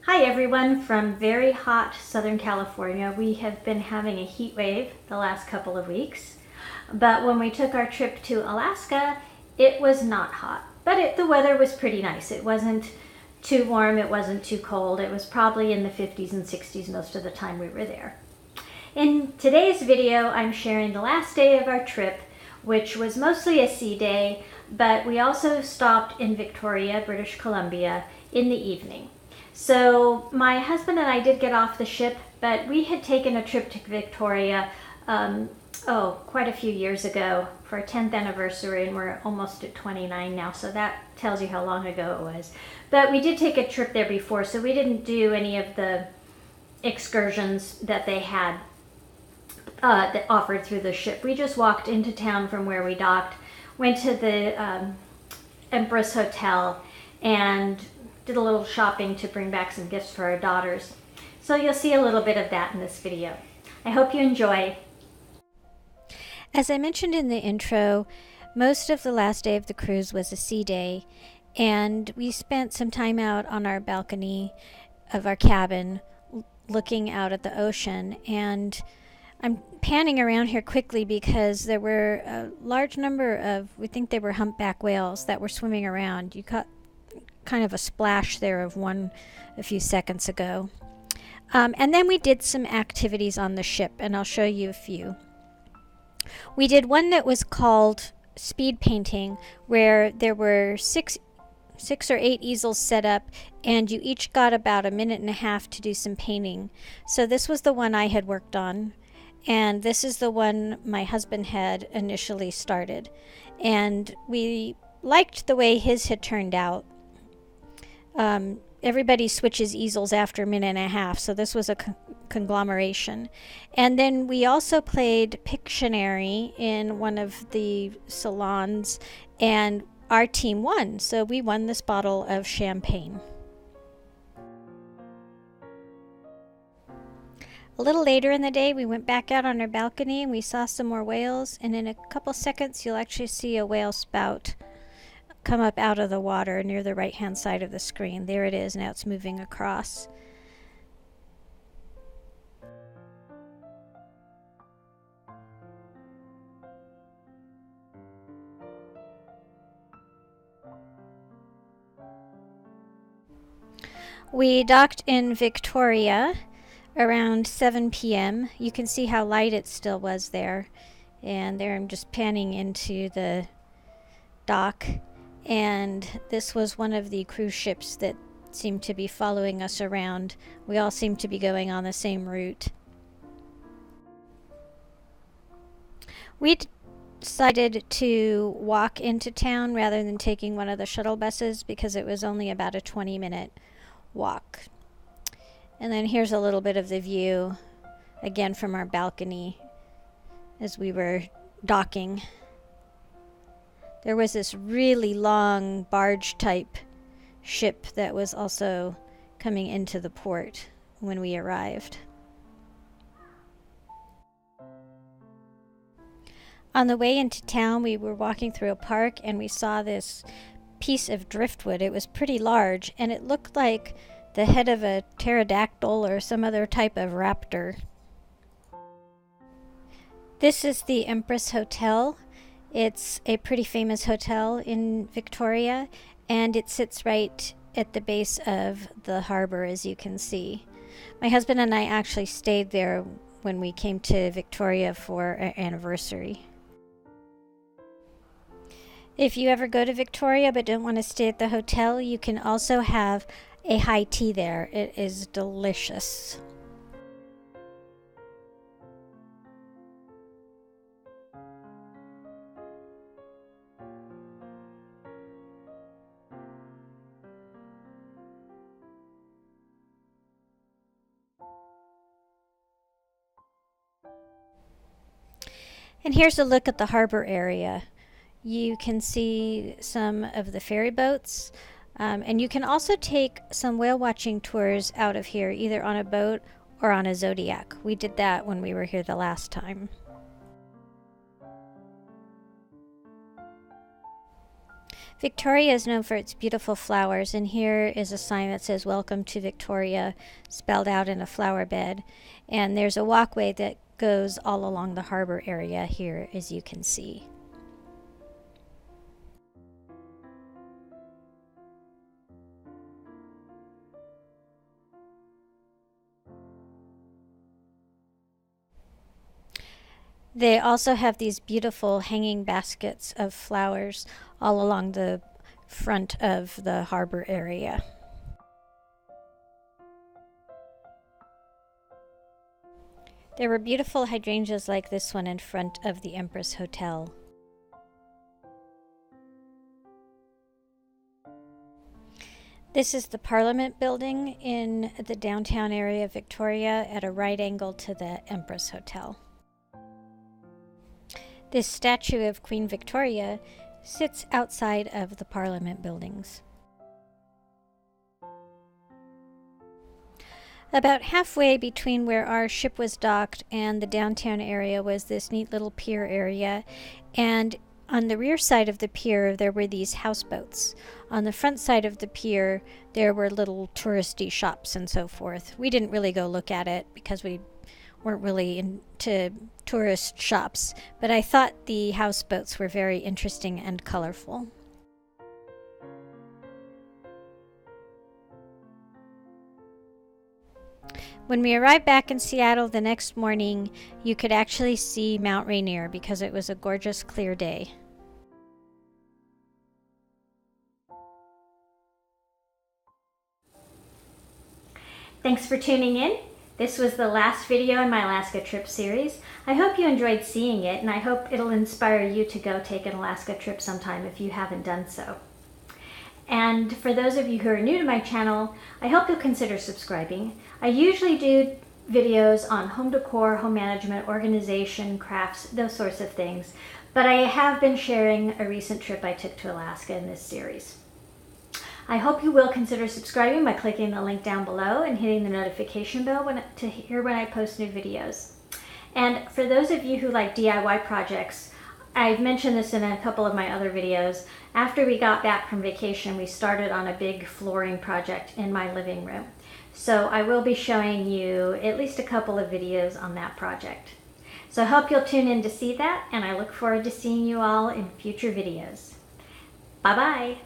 Hi everyone from very hot Southern California. We have been having a heat wave the last couple of weeks, but when we took our trip to Alaska, it was not hot, but the weather was pretty nice. It wasn't too warm, it wasn't too cold. It was probably in the 50s and 60s most of the time we were there. In today's video, I'm sharing the last day of our trip, which was mostly a sea day, but we also stopped in Victoria, British Columbia in the evening. So my husband and I did get off the ship, but we had taken a trip to Victoria quite a few years ago for our 10th anniversary, and we're almost at 29 now, so that tells you how long ago it was. But we did take a trip there before, so we didn't do any of the excursions that they had that offered through the ship. We just walked into town from where we docked, went to the Empress Hotel, and did a little shopping to bring back some gifts for our daughters. So you'll see a little bit of that in this video. I hope you enjoy. As I mentioned in the intro, most of the last day of the cruise was a sea day, and we spent some time out on our balcony of our cabin looking out at the ocean. And I'm panning around here quickly because there were a large number of, we think they were humpback whales that were swimming around. You caught kind of a splash there of one a few seconds ago. And then we did some activities on the ship, and I'll show you a few. We did one that was called speed painting, where there were six or eight easels set up, and you each got about a minute and a half to do some painting. So this was the one I had worked on, and this is the one my husband had initially started. And we liked the way his had turned out. Everybody switches easels after a minute and a half, so this was a conglomeration. And then we also played Pictionary in one of the salons, and our team won, so we won this bottle of champagne. A little later in the day, we went back out on our balcony and we saw some more whales, and in a couple seconds you'll actually see a whale spout come up out of the water near the right hand side of the screen. There it is. Now it's moving across. We docked in Victoria around 7 p.m. You can see how light it still was there, and there I'm just panning into the dock. And this was one of the cruise ships that seemed to be following us around. We all seemed to be going on the same route. We decided to walk into town rather than taking one of the shuttle buses because it was only about a 20-minute walk. And then here's a little bit of the view, again from our balcony as we were docking. There was this really long barge-type ship that was also coming into the port when we arrived. On the way into town, we were walking through a park and we saw this piece of driftwood. It was pretty large, and it looked like the head of a pterodactyl or some other type of raptor. This is the Empress Hotel. It's a pretty famous hotel in Victoria, and it sits right at the base of the harbor, as you can see. My husband and I actually stayed there when we came to Victoria for our anniversary. If you ever go to Victoria but don't want to stay at the hotel, you can also have a high tea there. It is delicious. And here's a look at the harbor area. You can see some of the ferry boats, and you can also take some whale watching tours out of here, either on a boat or on a Zodiac. We did that when we were here the last time. Victoria is known for its beautiful flowers, and here is a sign that says "Welcome to Victoria," spelled out in a flower bed. And there's a walkway that goes all along the harbor area here, as you can see. They also have these beautiful hanging baskets of flowers all along the front of the harbor area. There were beautiful hydrangeas like this one in front of the Empress Hotel. This is the Parliament building in the downtown area of Victoria at a right angle to the Empress Hotel. This statue of Queen Victoria sits outside of the Parliament buildings. About halfway between where our ship was docked and the downtown area was this neat little pier area, and on the rear side of the pier there were these houseboats. On the front side of the pier there were little touristy shops and so forth. We didn't really go look at it because we weren't really into tourist shops, but I thought the houseboats were very interesting and colorful. When we arrived back in Seattle the next morning, you could actually see Mount Rainier because it was a gorgeous, clear day. Thanks for tuning in. This was the last video in my Alaska trip series. I hope you enjoyed seeing it, and I hope it'll inspire you to go take an Alaska trip sometime if you haven't done so. And for those of you who are new to my channel, I hope you'll consider subscribing. I usually do videos on home decor, home management, organization, crafts, those sorts of things, but I have been sharing a recent trip I took to Alaska in this series. I hope you will consider subscribing by clicking the link down below and hitting the notification bell to hear when I post new videos. And for those of you who like DIY projects, I've mentioned this in a couple of my other videos. After we got back from vacation, we started on a big flooring project in my living room. So I will be showing you at least a couple of videos on that project. So I hope you'll tune in to see that, and I look forward to seeing you all in future videos. Bye-bye.